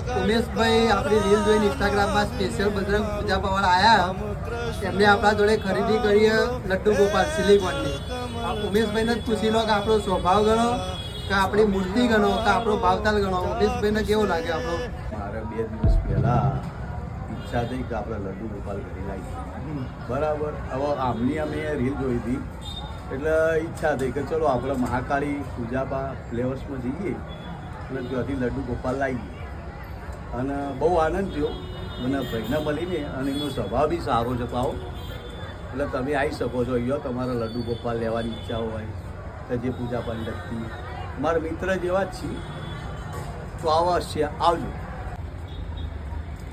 ઉમેશભાઈ આપણી રીલ જોઈને ઇન્સ્ટાગ્રામમાં સ્પેશિયલ બજરંગ પૂજા પવાડ આવ્યા, એમને આપણા જોડે ખરીદી કરી લડ્ડુ ગોપાલ સિલિકોનની. ઉમેશભાઈને જ પૂછી લો કે આપણો સ્વભાવ ગણો કે આપણી મૂર્તિ ગણો કે આપણો ભાવતાલ ગણો. ઉમેશભાઈને કેવો લાગે આપણો? મારે 2 દિવસ પહેલા ઈચ્છા થઈ કે આપણે લડ્ડુ ગોપાલ કરી લાવીએ. બરાબર. હવે આમની અમે રીલ જોઈ હતી એટલે ઈચ્છા થઈ કે ચલો આપણે મહાકાળી પૂજા ફ્લેવર્સમાં જઈએ અને ત્યાંથી લડ્ડુ ગોપાલ લાવીએ. અને બહુ આનંદ થયો મને ભાઈને મળીને, અને એનો સ્વભાવ બી સારો છે પાવો. એટલે તમે આવી શકો છો અહીંયા, તમારા લડ્ડુ ગોપાલ લેવાની ઈચ્છા હોય કે જે પૂજા પાઠ લગતી મારા મિત્ર જેવા જ છીએ તો અવશ્ય આવજો.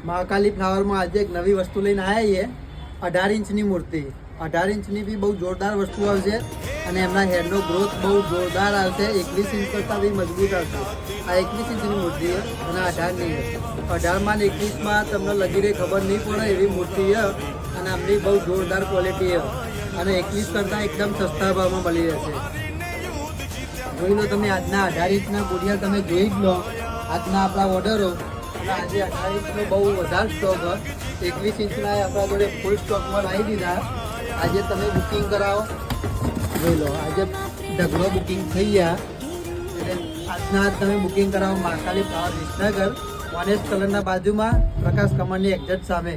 મહાકાલી ફ્લાવરમાં આજે એક નવી વસ્તુ લઈને આવ્યા છીએ, 18 ઇંચની મૂર્તિ. 18 ઇંચની બી બહુ જોરદાર વસ્તુ આવશે અને એમના હેરનો ગ્રોથ બહુ જોરદાર આવશે. 21 ઇંચ કરતાં બી મજબૂત આવશે. આ 21 ઇંચની મૂર્તિ છે અને 18ની છે. 18માં ને 21માં તમને લગી રહી ખબર નહીં પડે એવી મૂર્તિ છે અને આમની બહુ જોરદાર ક્વોલિટી છે અને 21 કરતાં એકદમ સસ્તા ભાવમાં મળી રહેશે. જોઈ લો તમે, આજના 18 ઇંચના ગુડિયા તમે જોઈ જ લો આજના આપણા ઓર્ડરો. અને આજે 18 ઇંચનો બહુ વધારે સ્ટોક હોય, 21 ઇંચના આપણા જોડે ફૂલ સ્ટોકમાં લાવી દીધા. આજે તમે બુકિંગ કરાવો, જોઈ લો આજે ઢગલો બુકિંગ થઈ ગયા. એટલે આજના આજ તમે બુકિંગ કરાવો મહાકાલી ફ્લાવર વિસનગર, ઓરેન્જ કલરના બાજુમાં પ્રકાશ કમળની એક્ઝેક્ટ સામે.